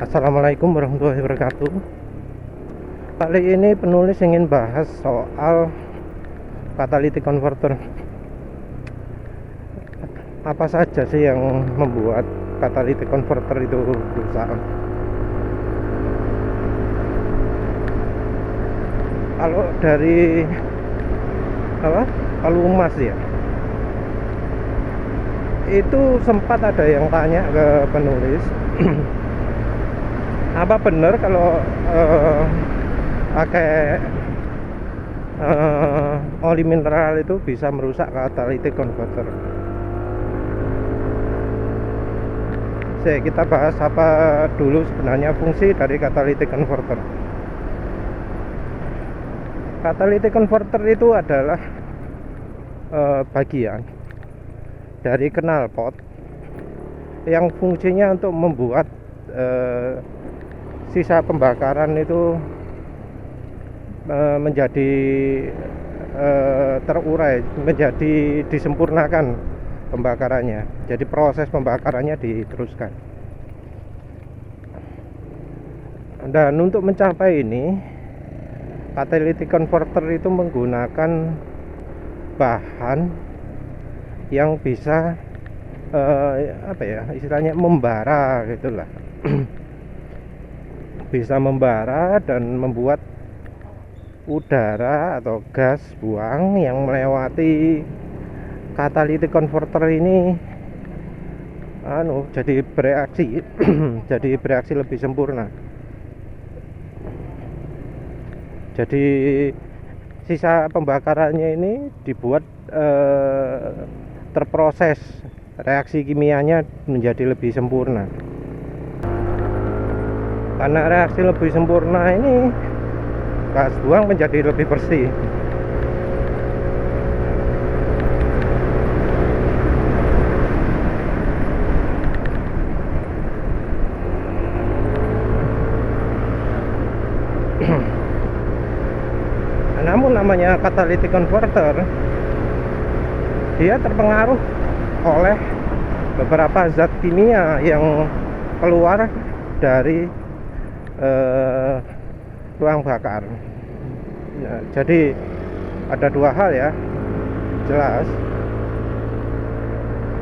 Assalamualaikum warahmatullahi wabarakatuh. Kali ini penulis ingin bahas soal catalytic converter. Apa saja sih yang membuat catalytic converter itu rusak? Kalau dari Palumas ya, itu sempat ada yang tanya ke penulis apa benar kalau pakai oli mineral itu bisa merusak catalytic converter. Kita bahas apa dulu sebenarnya fungsi dari catalytic converter. Catalytic converter itu adalah bagian dari knalpot yang fungsinya untuk membuat sisa pembakaran itu menjadi terurai, menjadi disempurnakan pembakarannya. Jadi proses pembakarannya diteruskan. Dan untuk mencapai ini, catalytic converter itu menggunakan bahan yang bisa istilahnya membara gitulah. Bisa membara dan membuat udara atau gas buang yang melewati catalytic converter ini jadi bereaksi jadi bereaksi lebih sempurna. Jadi sisa pembakarannya ini dibuat terproses, reaksi kimianya menjadi lebih sempurna. Karena reaksi lebih sempurna ini, gas buang menjadi lebih bersih. Namun namanya catalytic converter, dia terpengaruh oleh beberapa zat kimia yang keluar dari ruang bakar. Jadi ada dua hal ya, jelas.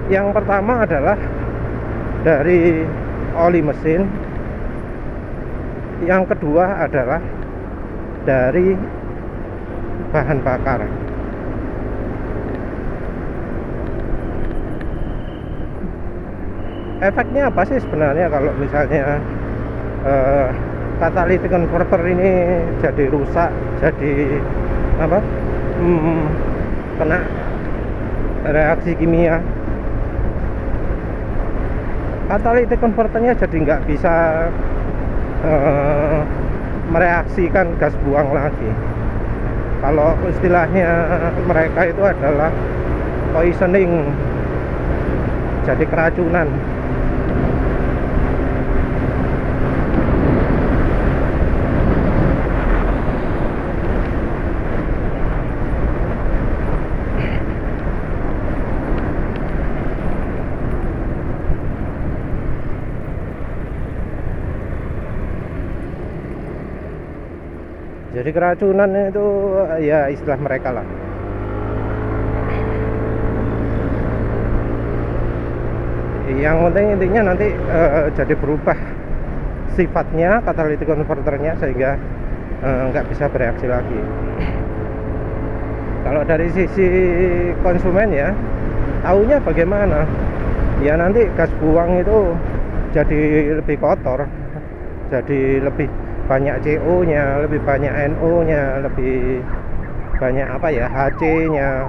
Yang pertama adalah dari oli mesin. Yang kedua adalah dari bahan bakar. Efeknya apa sih sebenarnya kalau misalnya catalytic converter ini jadi rusak, jadi kena reaksi kimia? Catalytic converternya jadi nggak bisa mereaksikan gas buang lagi. Kalau istilahnya mereka itu adalah poisoning, jadi keracunan. Jadi keracunan itu ya istilah mereka lah. Yang penting intinya nanti jadi berubah sifatnya catalytic converternya sehingga nggak bisa bereaksi lagi. Kalau dari sisi konsumen ya, taunya bagaimana? Ya nanti gas buang itu jadi lebih kotor, jadi lebih banyak CO-nya, lebih banyak NO-nya, lebih banyak HC-nya.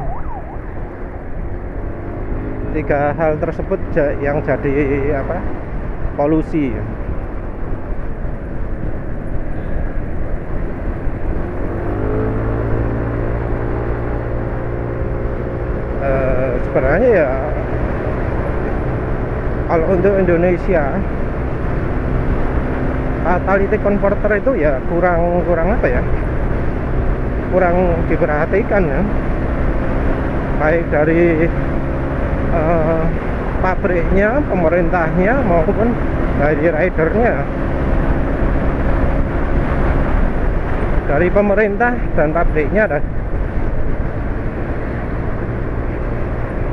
Tiga hal tersebut yang jadi polusi. Sebenarnya ya kalau untuk Indonesia, catalytic converter itu ya kurang diperhatikan ya, baik dari pabriknya, pemerintahnya maupun dari ridernya. dari pemerintah dan pabriknya dah.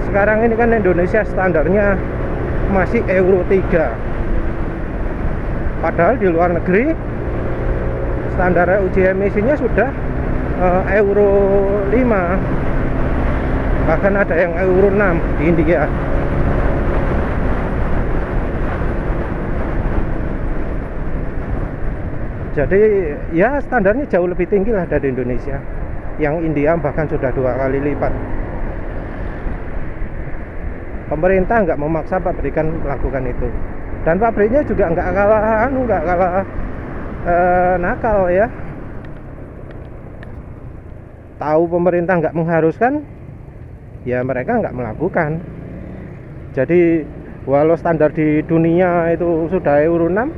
Sekarang ini kan Indonesia standarnya masih Euro 3, padahal di luar negeri standar uji emisinya sudah Euro 5, bahkan ada yang Euro 6 di India. Jadi ya standarnya jauh lebih tinggi lah dari Indonesia. Yang India bahkan sudah 2 kali lipat. Pemerintah nggak memaksa pabrikan melakukan itu, dan pabriknya juga nggak kalah nakal ya. Tahu pemerintah nggak mengharuskan, ya mereka nggak melakukan. Jadi walau standar di dunia itu sudah Euro 6,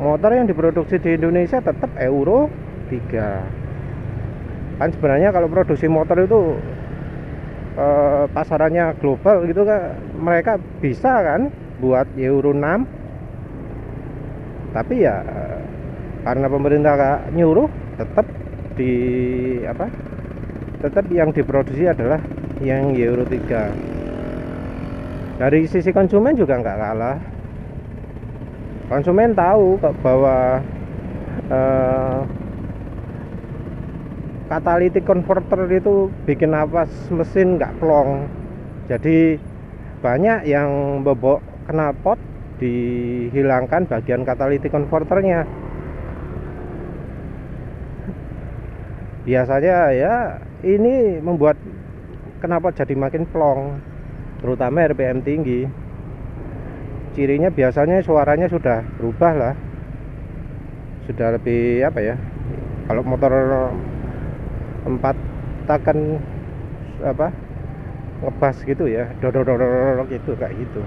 motor yang diproduksi di Indonesia tetap Euro 3. Kan sebenarnya kalau produksi motor itu pasarannya global gitu kan, mereka bisa kan buat Euro 6, tapi ya karena pemerintah nyuruh, tetap yang diproduksi adalah yang Euro 3. Dari sisi konsumen juga nggak kalah. Konsumen tahu bahwa catalytic converter itu bikin napas mesin nggak plong. Jadi banyak yang bobok knalpot dihilangkan bagian catalytic converternya. Biasanya ya ini membuat knalpot jadi makin plong, terutama RPM tinggi. Cirinya biasanya suaranya sudah berubah lah, sudah lebih kalau motor 4 takan ngebas gitu ya, dodor gitu, kayak gitu.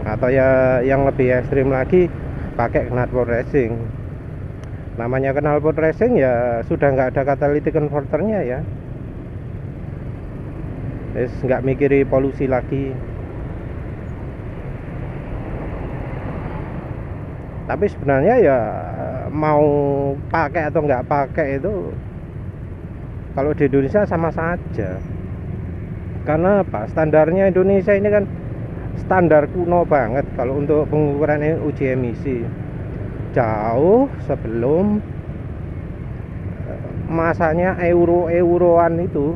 Atau ya yang lebih ekstrim lagi, pakai knalpot racing. Namanya knalpot racing ya sudah nggak ada catalytic converternya ya, nggak mikiri polusi lagi. Tapi sebenarnya ya mau pakai atau nggak pakai itu kalau di Indonesia sama saja. Karena apa? Standarnya Indonesia ini kan standar kuno banget kalau untuk pengukuran uji emisi. Jauh sebelum masanya Euroan itu.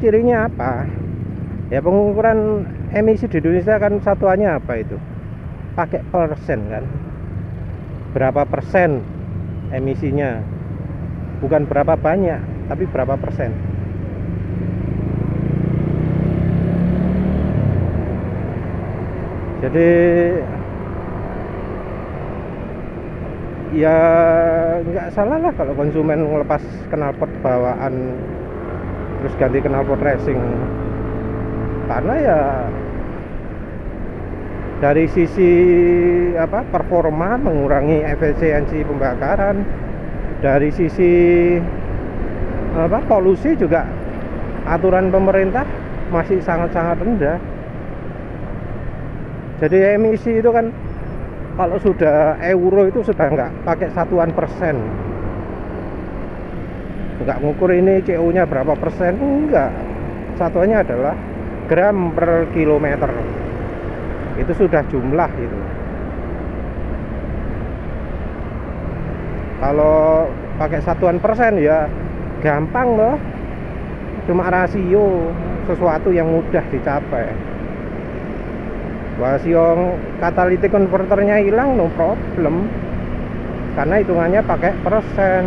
Cirinya apa? Ya pengukuran emisi di Indonesia kan satuannya apa itu? Pakai persen kan, berapa persen emisinya, bukan berapa banyak tapi berapa persen. Jadi ya nggak salah lah kalau konsumen ngelepas knalpot bawaan terus ganti knalpot racing, karena ya dari sisi performa, mengurangi efisiensi pembakaran, dari sisi polusi juga aturan pemerintah masih sangat-sangat rendah. Jadi emisi itu kan kalau sudah euro itu sudah nggak pakai satuan persen, nggak ngukur ini CO nya berapa persen, enggak, satuannya adalah gram per kilometer. Itu sudah jumlah itu. Kalau pakai satuan persen ya gampang loh, cuma rasio, sesuatu yang mudah dicapai. Rasio catalytic converternya hilang, no problem, karena hitungannya pakai persen.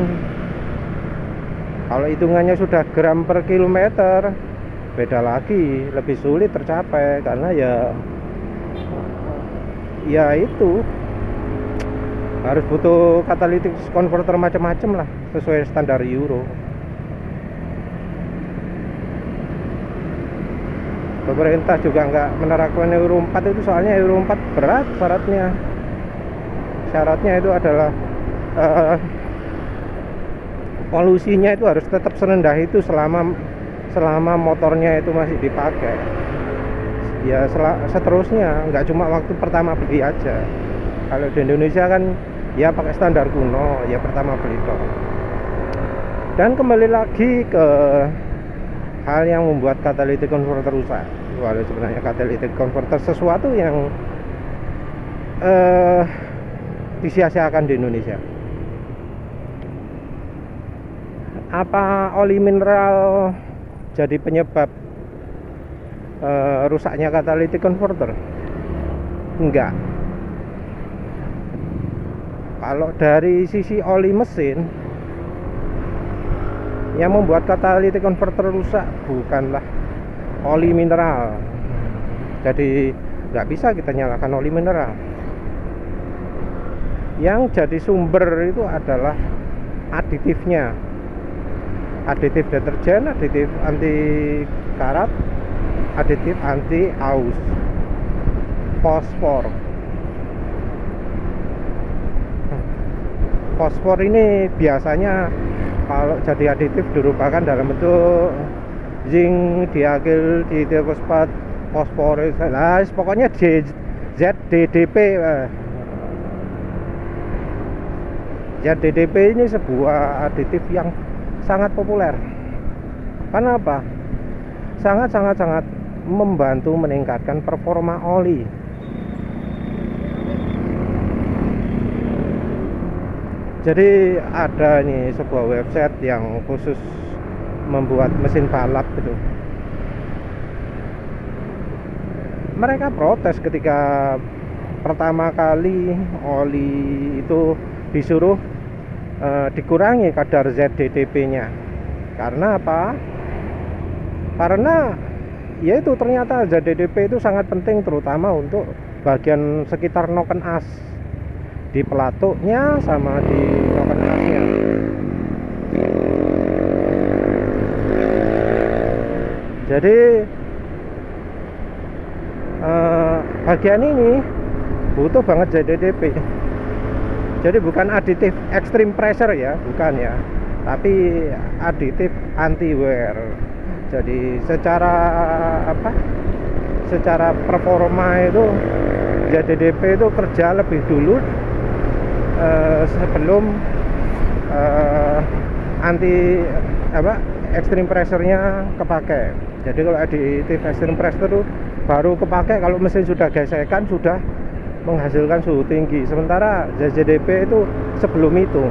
Kalau hitungannya sudah gram per kilometer, beda lagi, lebih sulit tercapai, karena ya itu harus butuh catalytic converter macam-macam lah sesuai standar Euro. Pemerintah juga nggak menerapkan Euro 4 itu, soalnya Euro 4 berat syaratnya itu adalah polusinya itu harus tetap serendah itu selama motornya itu masih dipakai. ya seterusnya, nggak cuma waktu pertama beli aja. Kalau di Indonesia kan ya pakai standar kuno, ya pertama beli toh. Dan kembali lagi ke hal yang membuat catalytic converter rusak. Walau sebenarnya catalytic converter sesuatu yang disia-siakan di Indonesia. Apa oli mineral jadi penyebab rusaknya catalytic converter? Enggak. Kalau dari sisi oli mesin, yang membuat catalytic converter rusak bukanlah oli mineral. Jadi nggak bisa kita nyalakan oli mineral. Yang jadi sumber itu adalah aditifnya, aditif deterjen, aditif anti karat, aditif anti aus, fosfor. Fosfor ini biasanya kalau jadi aditif dirupakan dalam bentuk zinc, diakil, difosfat, fosfor, nah, pokoknya ZDDP. ZDDP ini sebuah aditif yang sangat populer. Kenapa? Sangat membantu meningkatkan performa oli. Jadi ada nih sebuah website yang khusus membuat mesin balap gitu. Mereka protes ketika pertama kali oli itu disuruh dikurangi kadar ZDDP-nya. Karena apa? Karena yaitu ternyata ZDDP itu sangat penting, terutama untuk bagian sekitar noken as, di pelatuknya sama di noken asnya. Jadi bagian ini butuh banget ZDDP. Jadi bukan aditif extreme pressure ya, bukan ya, tapi aditif anti wear. Jadi secara apa? Secara performa itu ZDDP itu kerja lebih dulu sebelum anti apa? Extreme pressure-nya kepake. Jadi kalau aditif extreme pressure itu baru kepake kalau mesin sudah gesekan, sudah menghasilkan suhu tinggi. Sementara ZDDP itu sebelum itu.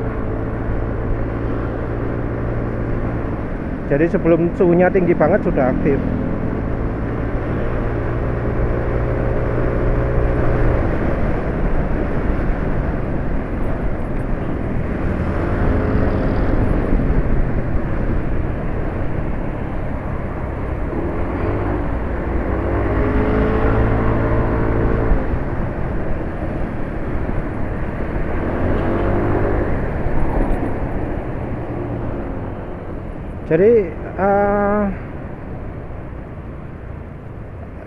Jadi sebelum suhunya tinggi banget sudah aktif. Jadi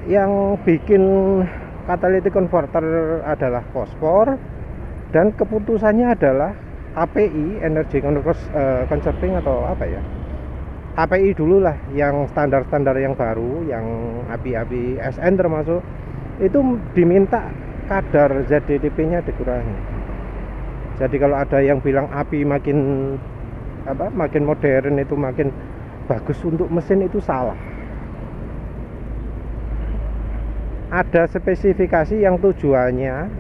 yang bikin catalytic converter adalah fosfor, dan keputusannya adalah API, energy conserving atau apa ya, API dulu lah, yang standar-standar yang baru, yang API SN termasuk, itu diminta kadar ZDDP-nya dikurangi. Jadi kalau ada yang bilang API makin modern itu makin bagus untuk mesin, itu salah. Ada spesifikasi yang tujuannya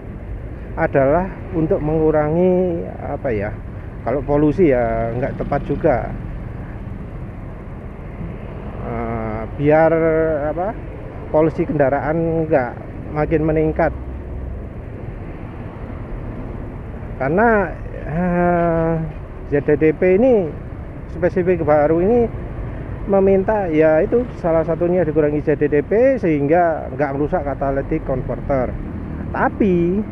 adalah untuk mengurangi apa ya, kalau polusi ya nggak tepat juga, biar apa, polusi kendaraan nggak makin meningkat. Karena ZDDP ini spesifik baru ini meminta ya itu salah satunya dikurangi ZDDP sehingga nggak merusak catalytic converter. Tapi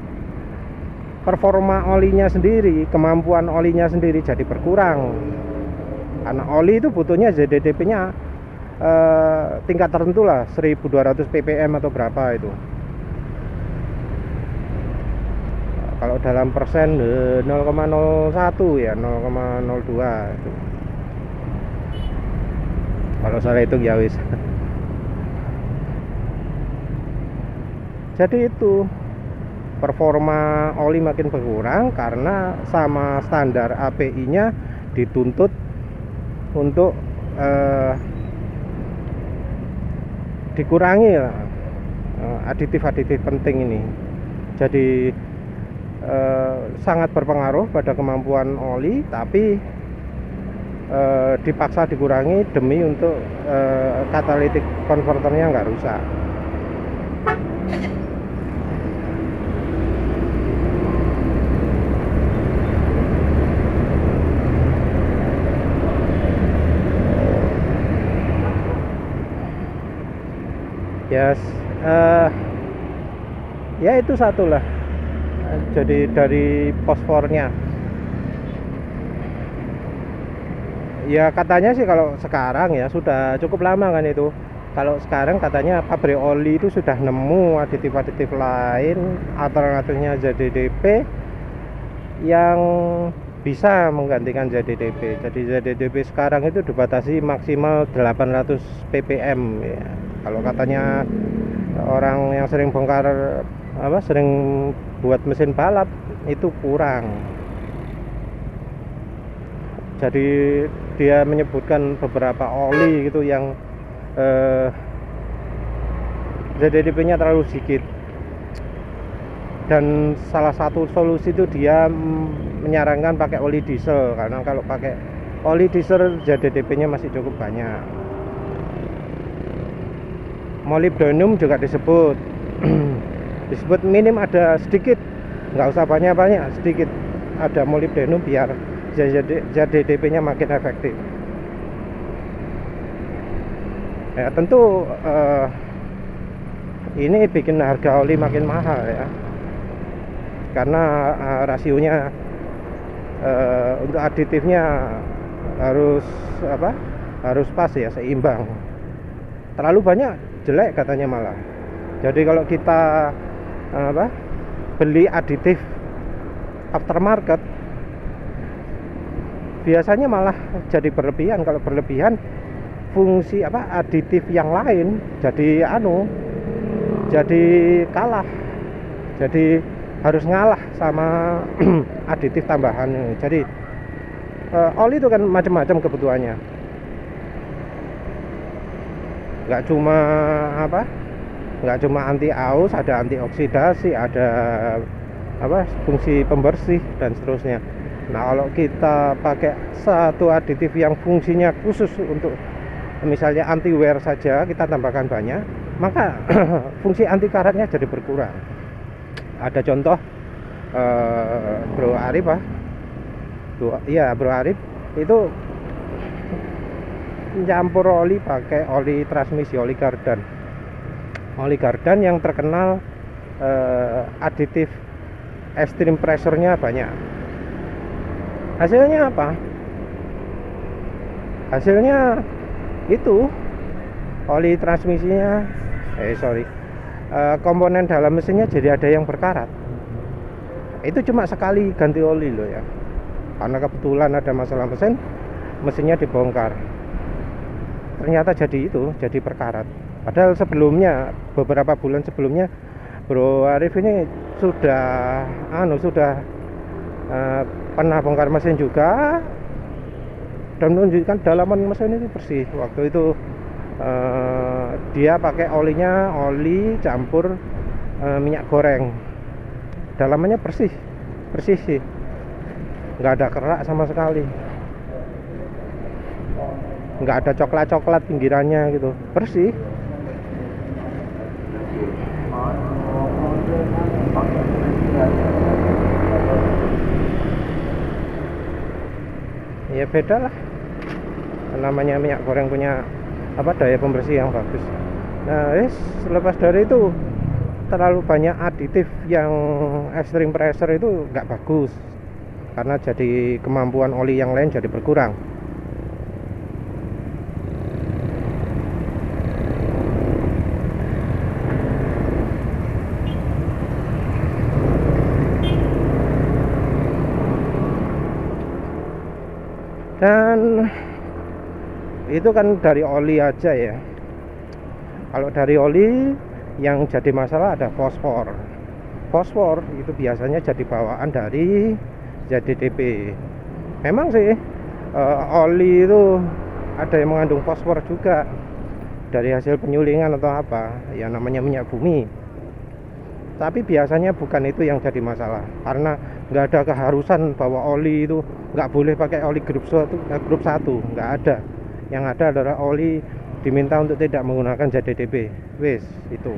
performa olinya sendiri, kemampuan olinya sendiri jadi berkurang. Karena oli itu butuhnya ZDDP-nya tingkat tertentu lah, 1200 ppm atau berapa itu. Kalau dalam persen 0,01 ya, 0,02 itu. Kalau saya hitung ya wis. Jadi itu performa oli makin berkurang karena sama standar API-nya dituntut untuk dikurangi lah, aditif-aditif penting ini. Jadi sangat berpengaruh pada kemampuan oli, tapi dipaksa dikurangi demi untuk catalytic converternya nggak rusak. Yes, ya itu satulah. Jadi dari fosfornya, ya katanya sih kalau sekarang ya sudah cukup lama kan itu. Kalau sekarang katanya pabrik oli itu sudah nemu aditif-aditif lain alternatifnya ZDDP yang bisa menggantikan ZDDP. Jadi ZDDP sekarang itu dibatasi maksimal 800 ppm ya. Kalau katanya orang yang sering bongkar sering buat mesin balap itu kurang. Jadi dia menyebutkan beberapa oli gitu yang ZDDP-nya terlalu sedikit. Dan salah satu solusi itu dia menyarankan pakai oli diesel, karena kalau pakai oli diesel ZDDP-nya masih cukup banyak. Molybdenum juga disebut disebut minim ada sedikit, nggak usah banyak-banyak, sedikit ada molybdenum biar ZDDP-nya makin efektif. Ya tentu ini bikin harga oli makin mahal ya, karena rasionya untuk aditifnya harus pas ya, seimbang. Terlalu banyak jelek katanya malah. Jadi kalau kita beli aditif aftermarket biasanya malah jadi berlebihan. Kalau berlebihan fungsi aditif yang lain jadi jadi kalah, jadi harus ngalah sama aditif tambahan. Jadi oli itu kan macam-macam kebutuhannya, nggak cuma anti aus, ada antioksidasi, ada fungsi pembersih dan seterusnya. Nah kalau kita pakai satu aditif yang fungsinya khusus untuk misalnya anti wear saja, kita tambahkan banyak, maka fungsi anti karatnya jadi berkurang. Ada contoh Bro Arif Bro Arif itu campur oli pakai oli transmisi, oli Gardan yang terkenal aditif extreme pressure-nya banyak. Hasilnya apa? Hasilnya itu oli transmisinya komponen dalam mesinnya jadi ada yang berkarat. Itu cuma sekali ganti oli loh ya, karena kebetulan ada masalah mesinnya dibongkar, ternyata jadi berkarat. Padahal sebelumnya, beberapa bulan sebelumnya, Bro Arif ini sudah pernah bongkar mesin juga dan menunjukkan dalaman mesin itu bersih. Waktu itu dia pakai oli campur minyak goreng, dalamannya bersih sih, nggak ada kerak sama sekali, nggak ada coklat pinggirannya gitu, bersih. Ya beda lah, namanya minyak goreng punya daya pembersih yang bagus. Nah selepas dari itu terlalu banyak aditif yang extreme pressure itu nggak bagus, karena jadi kemampuan oli yang lain jadi berkurang. Dan itu kan dari oli aja ya. Kalau dari oli Yang jadi masalah ada fosfor. Fosfor itu biasanya jadi bawaan dari ZDTP. Memang sih oli itu ada yang mengandung fosfor juga dari hasil penyulingan atau apa, ya namanya minyak bumi. Tapi biasanya bukan itu yang jadi masalah, karena nggak ada keharusan bahwa oli itu nggak boleh pakai oli grup 1, nggak ada. Yang ada adalah oli diminta untuk tidak menggunakan ZDTP. Wes itu.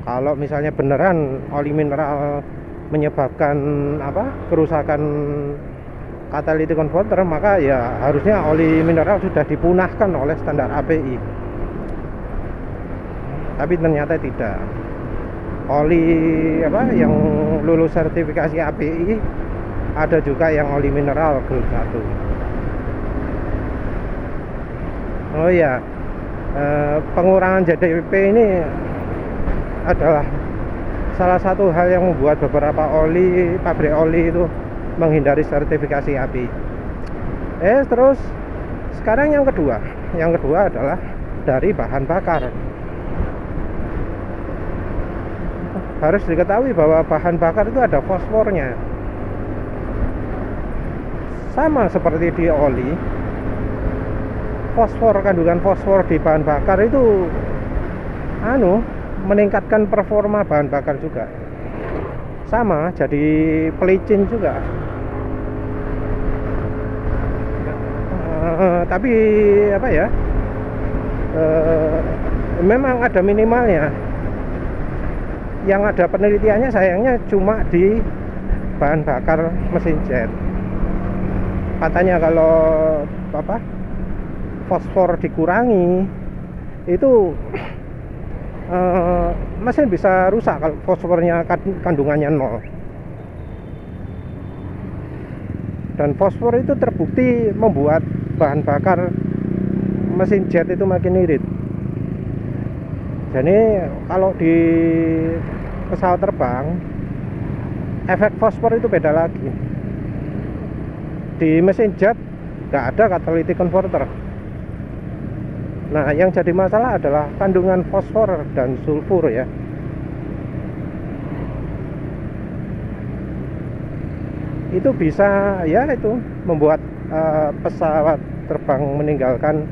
Kalau misalnya beneran oli mineral menyebabkan kerusakan catalytic converter, maka ya harusnya oli mineral sudah dipunahkan oleh standar API. Tapi ternyata tidak. Oli yang lulus sertifikasi API ada juga yang oli mineral grup 1. Oh ya, pengurangan ZDTP ini adalah salah satu hal yang membuat beberapa pabrik oli itu menghindari sertifikasi API. Terus sekarang yang kedua adalah dari bahan bakar. Harus diketahui bahwa bahan bakar itu ada fosfornya. Sama seperti di oli, kandungan fosfor di bahan bakar itu meningkatkan performa bahan bakar juga. Sama, jadi pelicin juga. Tapi memang ada minimalnya. Yang ada penelitiannya sayangnya cuma di bahan bakar mesin jet. Katanya kalau fosfor dikurangi itu mesin bisa rusak kalau fosfornya kandungannya 0. Dan fosfor itu terbukti membuat bahan bakar mesin jet itu makin irit. Jadi kalau di pesawat terbang, efek fosfor itu beda lagi. Di mesin jet nggak ada catalytic converter. Nah, yang jadi masalah adalah kandungan fosfor dan sulfur ya. Itu bisa membuat pesawat terbang meninggalkan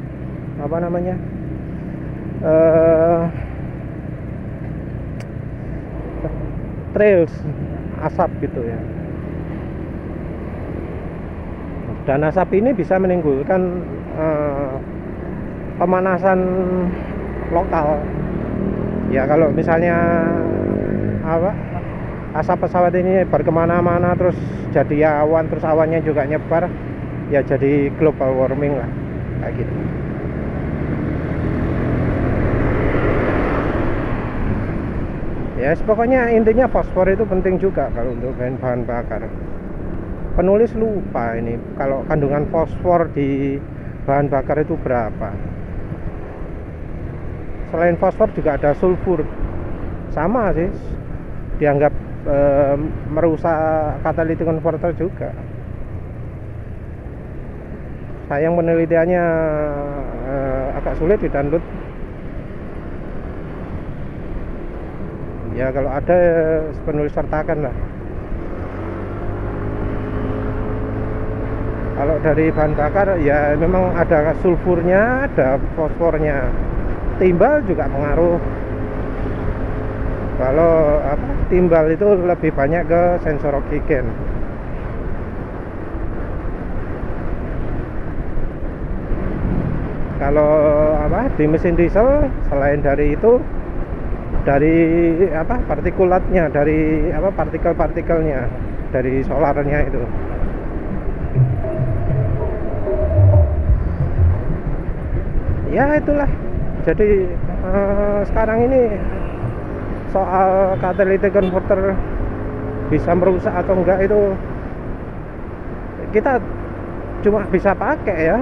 trails asap gitu ya. Dan asap ini bisa menimbulkan pemanasan lokal. Ya kalau misalnya asap pesawat ini berkemana-mana terus jadi awan, terus awannya juga nyebar, ya jadi global warming lah kayak gitu. Ya pokoknya intinya fosfor itu penting juga kalau untuk bahan bakar. Penulis lupa ini kalau kandungan fosfor di bahan bakar itu berapa. Selain fosfor juga ada sulfur. Sama sih, dianggap merusak catalytic converter juga. Sayang penelitiannya agak sulit di-download. Ya kalau ada penulis sertakan lah. Kalau dari bahan bakar ya memang ada sulfurnya, ada fosfornya. Timbal juga pengaruh. Kalau timbal itu lebih banyak ke sensor oksigen. Kalau di mesin diesel selain dari itu, dari partikulatnya, dari partikel-partikelnya dari solarnya itu. Ya itulah. Jadi sekarang ini soal catalytic converter bisa merusak atau enggak itu kita cuma bisa pakai ya,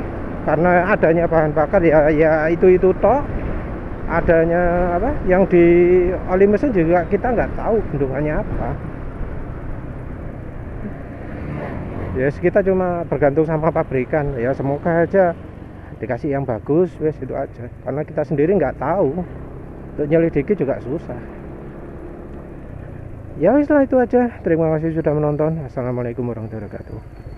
karena adanya bahan bakar ya itu toh. Adanya yang di oli mesin juga kita nggak tahu kandungannya apa. Ya kita cuma bergantung sama pabrikan. Ya semoga aja dikasih yang bagus, wes itu aja. Karena kita sendiri nggak tahu untuk nyelidiki juga susah. Ya wis lah, itu aja. Terima kasih sudah menonton. Assalamualaikum warahmatullahi wabarakatuh.